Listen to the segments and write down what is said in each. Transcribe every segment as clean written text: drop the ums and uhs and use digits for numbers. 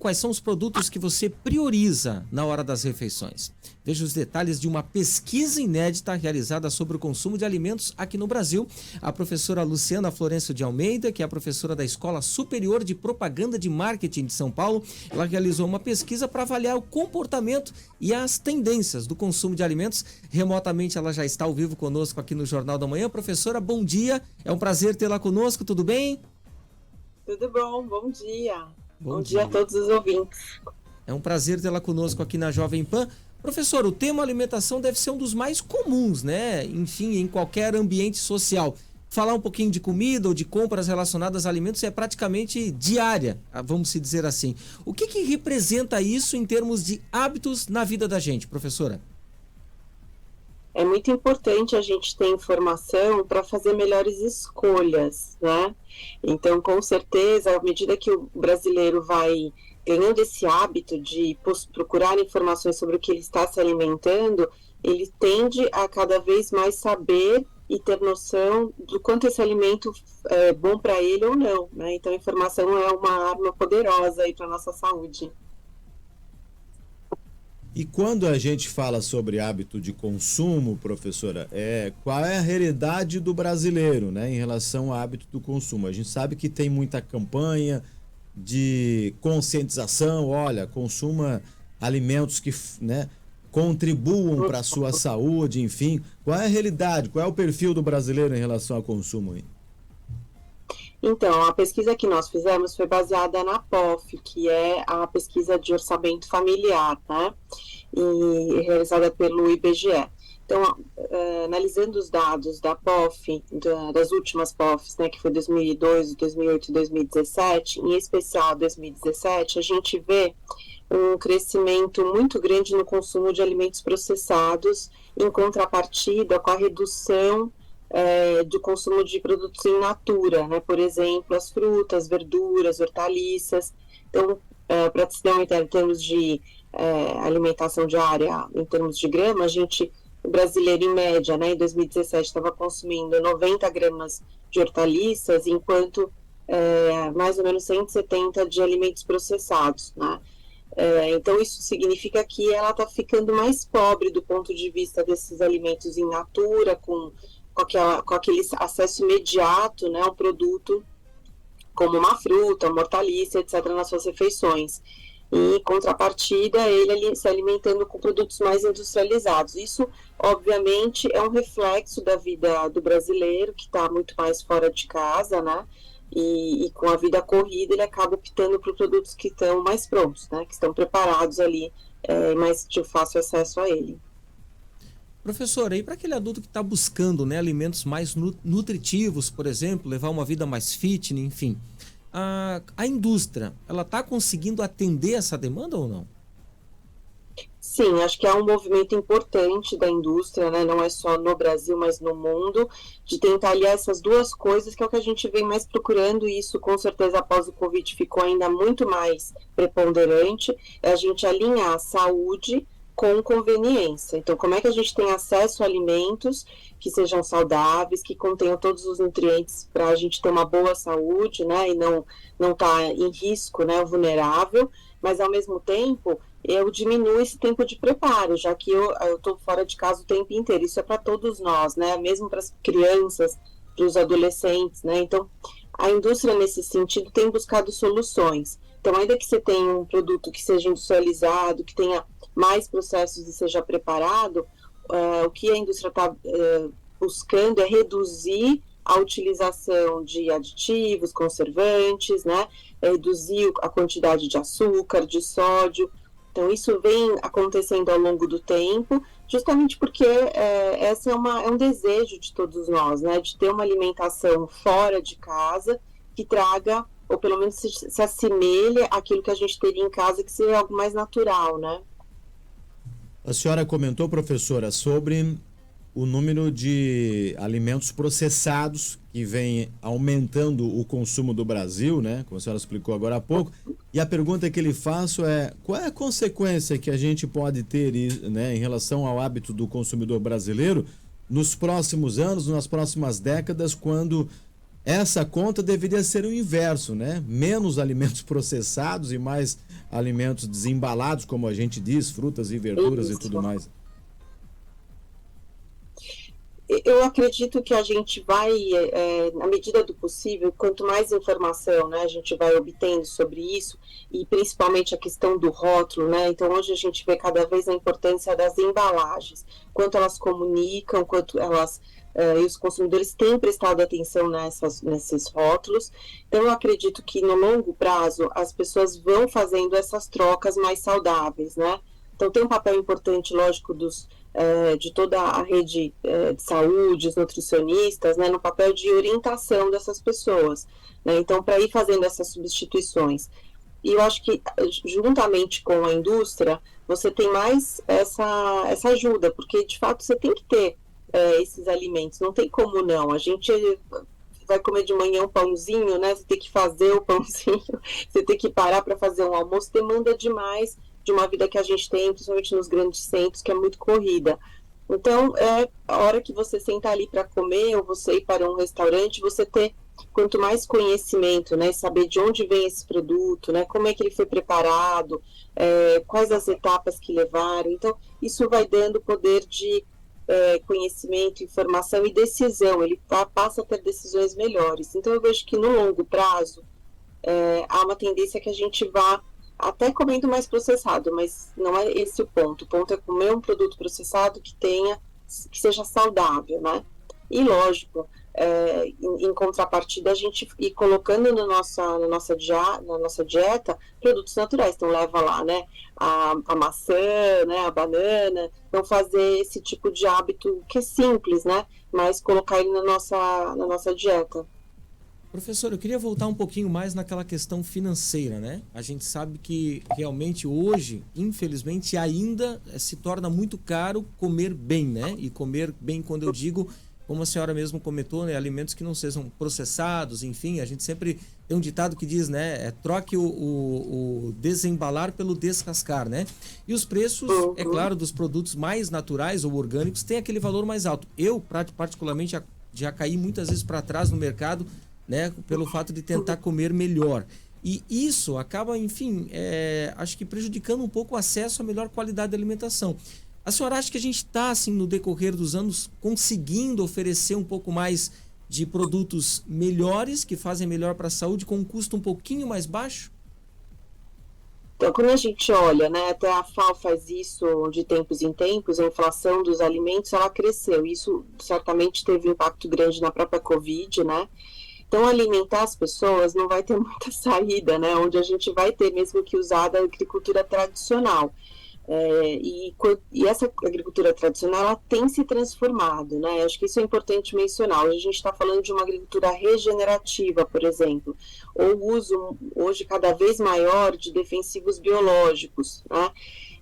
quais são os produtos que você prioriza na hora das refeições. Veja os detalhes de uma pesquisa inédita realizada sobre o consumo de alimentos aqui no Brasil. A professora Luciana Florencio de Almeida, que é a professora da Escola Superior de Propaganda de Marketing de São Paulo, ela realizou uma pesquisa para avaliar o comportamento e as tendências do consumo de alimentos. Remotamente ela já está ao vivo conosco aqui no Jornal da Manhã. Professora, bom dia. É um prazer tê-la conosco, tudo bem? Tudo bom, bom dia. Bom dia a todos os ouvintes. É um prazer tê-la conosco aqui na Jovem Pan. Professor, o tema alimentação deve ser um dos mais comuns, né? Enfim, em qualquer ambiente social. Falar um pouquinho de comida ou de compras relacionadas a alimentos é praticamente diária, vamos se dizer assim. O que representa isso em termos de hábitos na vida da gente, professora? É muito importante a gente ter informação para fazer melhores escolhas, né? Então, com certeza, à medida que o brasileiro vai ganhando esse hábito de procurar informações sobre o que ele está se alimentando, ele tende a cada vez mais saber e ter noção do quanto esse alimento é bom para ele ou não, né? Então, a informação é uma arma poderosa aí para a nossa saúde. E quando a gente fala sobre hábito de consumo, professora, qual é a realidade do brasileiro, né, em relação ao hábito do consumo? A gente sabe que tem muita campanha de conscientização, olha, consuma alimentos que, né, contribuam para a sua saúde, enfim. Qual é a realidade, qual é o perfil do brasileiro em relação ao consumo aí? Então, a pesquisa que nós fizemos foi baseada na POF, que é a pesquisa de orçamento familiar, né? E realizada pelo IBGE. Então, analisando os dados da POF, das últimas POFs, né, que foi 2002, 2008 e 2017, em especial 2017, a gente vê um crescimento muito grande no consumo de alimentos processados, em contrapartida com a redução do consumo de produtos in natura, né? Por exemplo, as frutas, verduras, hortaliças. Então, para se dar uma ideia, em termos de alimentação diária, em termos de grama, o brasileiro, em média, né, em 2017, estava consumindo 90 gramas de hortaliças, enquanto mais ou menos 170 de alimentos processados, né? Então, isso significa que ela está ficando mais pobre do ponto de vista desses alimentos in natura, com aquele acesso imediato, né, ao produto, como uma fruta, uma hortaliça, etc., nas suas refeições. E, em contrapartida, ele se alimentando com produtos mais industrializados. Isso, obviamente, é um reflexo da vida do brasileiro, que está muito mais fora de casa, né? E com a vida corrida, ele acaba optando por produtos que estão mais prontos, né? Que estão preparados ali, mais de fácil acesso a ele. Professora, e para aquele adulto que está buscando, né, alimentos mais nutritivos, por exemplo, levar uma vida mais fitness, enfim, a indústria, ela está conseguindo atender essa demanda ou não? Sim, acho que é um movimento importante da indústria, né? Não é só no Brasil, mas no mundo, de tentar aliar essas duas coisas, que é o que a gente vem mais procurando, e isso com certeza após o Covid ficou ainda muito mais preponderante, é a gente alinhar a saúde com conveniência. Então, como é que a gente tem acesso a alimentos que sejam saudáveis, que contenham todos os nutrientes para a gente ter uma boa saúde, né, e não tá em risco, né, vulnerável, mas ao mesmo tempo eu diminuo esse tempo de preparo, já que eu estou fora de casa o tempo inteiro. Isso é para todos nós, né, mesmo para as crianças, para os adolescentes, né. Então, a indústria nesse sentido tem buscado soluções. Então, ainda que você tenha um produto que seja industrializado, que tenha mais processos e seja preparado, o que a indústria está buscando é reduzir a utilização de aditivos, conservantes, né? Reduzir a quantidade de açúcar, de sódio. Então, isso vem acontecendo ao longo do tempo, justamente porque essa é um desejo de todos nós, né? De ter uma alimentação fora de casa que traga, ou pelo menos se assemelhe àquilo que a gente teria em casa, que seria algo mais natural, né? A senhora comentou, professora, sobre o número de alimentos processados que vem aumentando o consumo do Brasil, né? Como a senhora explicou agora há pouco. E a pergunta que lhe faço é: qual é a consequência que a gente pode ter, né, em relação ao hábito do consumidor brasileiro nos próximos anos, nas próximas décadas, quando essa conta deveria ser o inverso, né? Menos alimentos processados e mais alimentos desembalados, como a gente diz, frutas e verduras e tudo mais. Eu acredito que a gente vai, na medida do possível, quanto mais informação, né, a gente vai obtendo sobre isso, e principalmente a questão do rótulo, né? Então, hoje a gente vê cada vez a importância das embalagens, quanto elas comunicam, quanto elas, e os consumidores têm prestado atenção nesses rótulos. Então, eu acredito que no longo prazo as pessoas vão fazendo essas trocas mais saudáveis, né? Então, tem um papel importante, lógico, de toda a rede de saúde, os nutricionistas, né, no papel de orientação dessas pessoas, né? Então, para ir fazendo essas substituições. E eu acho que, juntamente com a indústria, você tem mais essa ajuda, porque, de fato, você tem que ter esses alimentos, não tem como não. A gente vai comer de manhã um pãozinho, né? Você tem que fazer o pãozinho, você tem que parar para fazer um almoço, demanda demais de uma vida que a gente tem, principalmente nos grandes centros, que é muito corrida. Então, a hora que você senta ali para comer, ou você ir para um restaurante, você ter quanto mais conhecimento, né, saber de onde vem esse produto, né, como é que ele foi preparado, quais as etapas que levaram. Então, isso vai dando poder de conhecimento, informação e decisão. Ele passa a ter decisões melhores. Então, eu vejo que no longo prazo, há uma tendência que a gente vá até comendo mais processado, mas não é esse o ponto. O ponto é comer um produto processado que seja saudável, né? E lógico, em contrapartida, a gente ir colocando na nossa dieta produtos naturais. Então leva lá, né, a maçã, né, a banana. Então fazer esse tipo de hábito que é simples, né? Mas colocar ele na nossa dieta. Professor, eu queria voltar um pouquinho mais naquela questão financeira, né? A gente sabe que realmente hoje, infelizmente, ainda se torna muito caro comer bem, né? E comer bem, quando eu digo, como a senhora mesmo comentou, né? Alimentos que não sejam processados, enfim, a gente sempre tem um ditado que diz, né? Troque o desembalar pelo descascar, né? E os preços, é claro, dos produtos mais naturais ou orgânicos têm aquele valor mais alto. Eu, particularmente, já caí muitas vezes para trás no mercado, né, pelo fato de tentar comer melhor. E isso acaba, enfim, acho que prejudicando um pouco o acesso à melhor qualidade de alimentação. A senhora acha que a gente está, assim, no decorrer dos anos, conseguindo oferecer um pouco mais de produtos melhores, que fazem melhor para a saúde, com um custo um pouquinho mais baixo? Então, quando a gente olha, né, até a FAO faz isso de tempos em tempos, a inflação dos alimentos, ela cresceu. Isso certamente teve um impacto grande na própria Covid, né? Então, alimentar as pessoas não vai ter muita saída, né? Onde a gente vai ter mesmo que usar da agricultura tradicional. E essa agricultura tradicional, ela tem se transformado, né? Acho que isso é importante mencionar. Hoje a gente está falando de uma agricultura regenerativa, por exemplo, ou uso hoje cada vez maior de defensivos biológicos, né?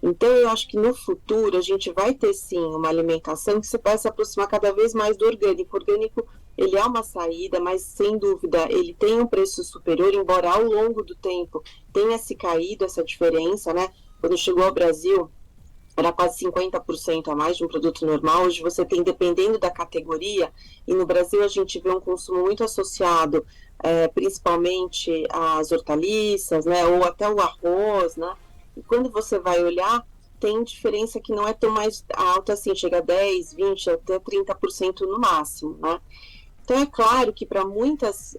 Então, eu acho que no futuro a gente vai ter, sim, uma alimentação que você vai se aproximar cada vez mais do orgânico. O orgânico, ele é uma saída, mas, sem dúvida, ele tem um preço superior, embora ao longo do tempo tenha se caído essa diferença, né? Quando chegou ao Brasil, era quase 50% a mais de um produto normal. Hoje você tem, dependendo da categoria, e no Brasil a gente vê um consumo muito associado, principalmente às hortaliças, né? Ou até o arroz, né? E quando você vai olhar, tem diferença que não é tão mais alta assim, chega a 10, 20, até 30% no máximo, né? Então, é claro que para muitas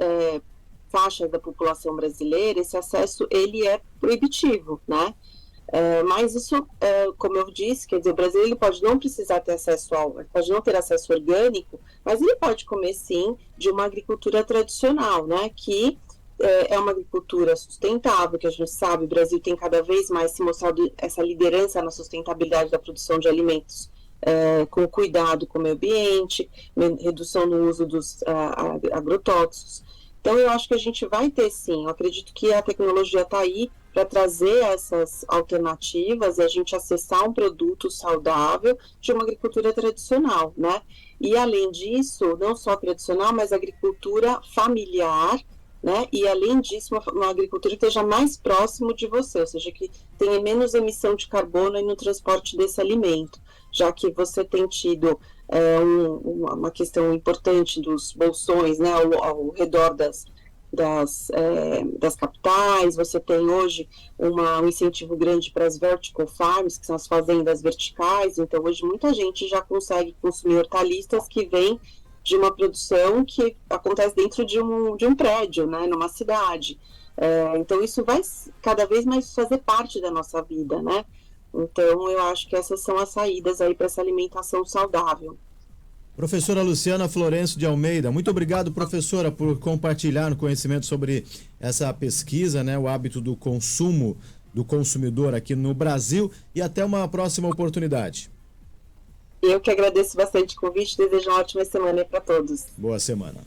faixas da população brasileira, esse acesso, ele é proibitivo, né? Mas isso, como eu disse, quer dizer, o Brasil ele pode não precisar ter pode não ter acesso orgânico, mas ele pode comer, sim, de uma agricultura tradicional, né? Que é uma agricultura sustentável, que a gente sabe, o Brasil tem cada vez mais se mostrado essa liderança na sustentabilidade da produção de alimentos, com cuidado com o meio ambiente, redução no uso dos agrotóxicos. Então, eu acho que a gente vai ter, sim, eu acredito que a tecnologia está aí para trazer essas alternativas e a gente acessar um produto saudável de uma agricultura tradicional, né? E, além disso, não só tradicional, mas agricultura familiar, né? E, além disso, uma agricultura que esteja mais próximo de você, ou seja, que tenha menos emissão de carbono no transporte desse alimento, já que você tem tido uma questão importante dos bolsões, né, ao redor das capitais. Você tem hoje um incentivo grande para as vertical farms, que são as fazendas verticais. Então hoje muita gente já consegue consumir hortaliças que vêm de uma produção que acontece dentro de um prédio, né, numa cidade. Então isso vai cada vez mais fazer parte da nossa vida, né? Então eu acho que essas são as saídas aí para essa alimentação saudável. Professora Luciana Florencio de Almeida, muito obrigado, professora, por compartilhar o conhecimento sobre essa pesquisa, né, o hábito do consumo do consumidor aqui no Brasil, e até uma próxima oportunidade. Eu que agradeço bastante o convite, desejo uma ótima semana para todos. Boa semana.